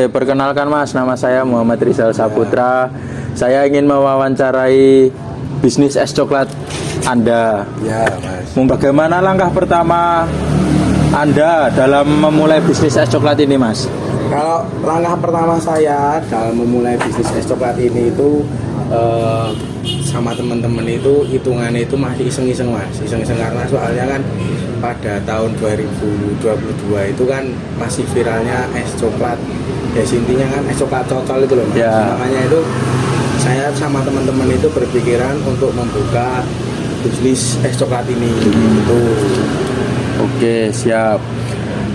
Oke, perkenalkan Mas, nama saya Muhammad Rizal Saputra. Saya ingin mewawancarai bisnis es coklat Anda. Ya, Mas. Bagaimana langkah pertama Anda dalam memulai bisnis es coklat ini, Mas? Kalau langkah pertama saya dalam memulai bisnis es coklat ini itu sama teman-teman itu hitungannya itu masih iseng-iseng, Mas. Iseng-iseng karena soalnya kan pada tahun 2022 itu kan masih viralnya es coklat. Ya intinya kan es coklat cocol itu loh, Mas. Ya. Makanya itu saya sama teman-teman itu berpikiran untuk membuka bisnis es coklat ini gitu. Oke, siap.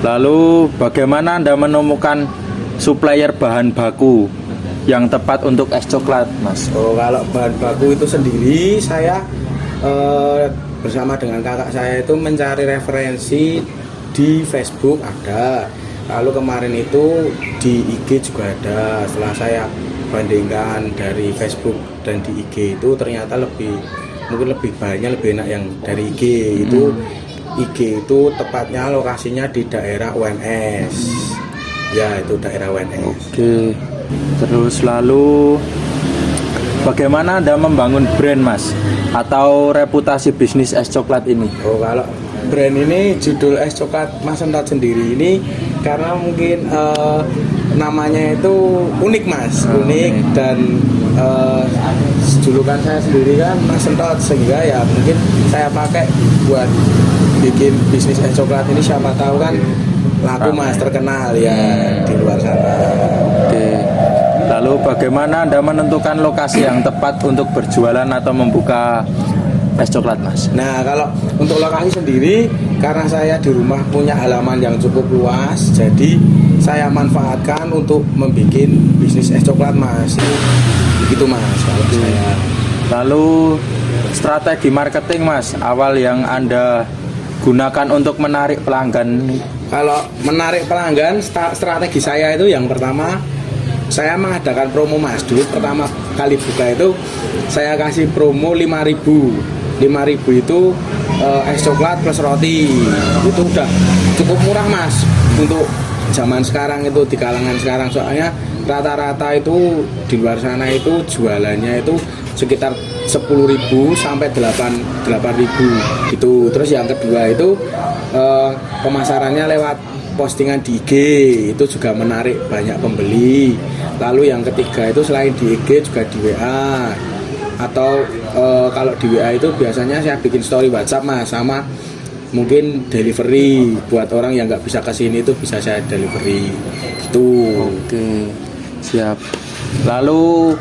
Lalu bagaimana Anda menemukan supplier bahan baku yang tepat untuk es coklat, Mas? Oh, kalau bahan baku itu sendiri saya bersama dengan kakak saya itu mencari referensi di Facebook ada. Lalu kemarin itu di IG juga ada. Setelah saya bandingkan dari Facebook dan di IG itu ternyata mungkin lebih banyak, lebih enak yang dari IG itu. IG itu tepatnya lokasinya di daerah UNS. Ya, itu daerah UNS. Oke. Terus lalu bagaimana Anda membangun brand, Mas? Atau reputasi bisnis es coklat ini? Oh, kalau brand ini judul es coklat Mas Sentot sendiri ini karena mungkin namanya itu unik, Mas. Unik dan julukan saya sendiri kan Mas Sentot, sehingga ya mungkin saya pakai buat bikin bisnis es coklat ini, siapa tahu kan laku, Mas, terkenal ya di luar sana. Oke. Lalu bagaimana Anda menentukan lokasi yang tepat untuk berjualan atau membuka es coklat, Mas? Nah, kalau untuk lokasi sendiri, karena saya di rumah punya halaman yang cukup luas, jadi saya manfaatkan untuk membuat bisnis es coklat, Mas. Begitu, Mas, kalau saya. Lalu strategi marketing, Mas, awal yang Anda gunakan untuk menarik pelanggan? Kalau menarik pelanggan, strategi saya itu yang pertama saya mengadakan promo, Mas. Dulu pertama kali buka itu saya kasih promo 5.000 itu es coklat plus roti. Itu udah cukup murah, Mas, untuk zaman sekarang itu, di kalangan sekarang. Soalnya rata-rata itu di luar sana itu jualannya itu sekitar 10.000 sampai 8.000 gitu. Terus yang kedua itu pemasarannya lewat postingan di IG, itu juga menarik banyak pembeli. Lalu yang ketiga itu selain di IG juga di WA, atau kalau di WA itu biasanya saya bikin story WhatsApp, Mas, sama mungkin delivery buat orang yang nggak bisa kesini itu bisa saya delivery gitu. Oke, siap. Lalu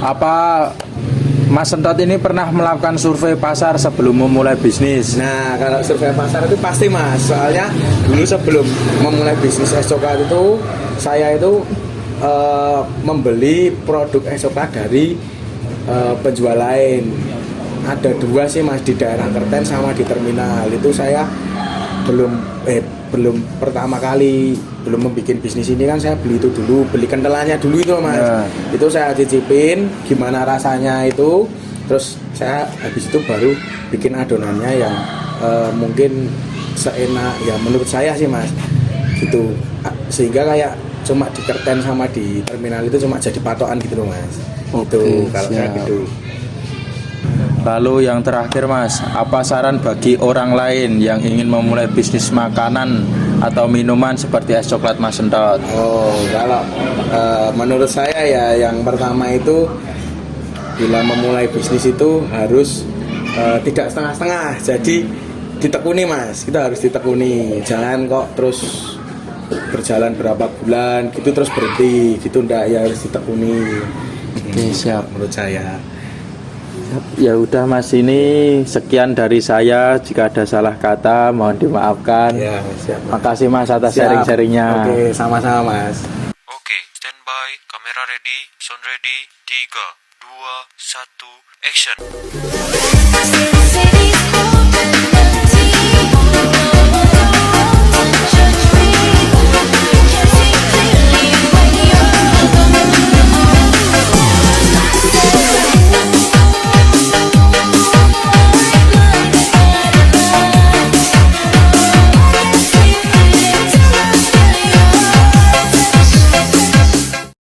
apa Mas Sentot ini pernah melakukan survei pasar sebelum memulai bisnis? Nah, kalau survei pasar itu pasti, Mas. Soalnya dulu sebelum memulai bisnis es coklat itu saya itu membeli produk es coklat dari penjual lain. Ada dua sih, Mas, di daerah Kerten sama di terminal. Itu saya belum pertama kali belum membuat bisnis ini kan saya beli itu dulu, beli kentelannya dulu itu, Mas. Ya. Itu saya cicipin gimana rasanya itu, terus saya habis itu baru bikin adonannya yang mungkin seenak ya menurut saya sih, Mas, gitu. Sehingga kayak cuma di Kerten sama di terminal itu cuma jadi patokan gitu loh, Mas. Oke, itu kalau saya siap. gitu. Lalu yang terakhir, Mas, apa saran bagi orang lain yang ingin memulai bisnis makanan atau minuman seperti es coklat Mas Sentot? Oh, kalau menurut saya ya yang pertama itu bila memulai bisnis itu harus tidak setengah-setengah. Jadi ditekuni, Mas, kita harus ditekuni. Jangan kok terus berjalan berapa bulan gitu terus berhenti gitu, ndak, ya harus ditekuni. Oke, siap. Menurut saya. Ya udah, Mas, ini sekian dari saya. Jika ada salah kata mohon dimaafkan. Ya, siap, Mas. Makasih, Mas, atas Siap. sharing-sharingnya. Oke, sama-sama, Mas. Oke, standby, kamera ready, sound ready, 3, 2, 1, action.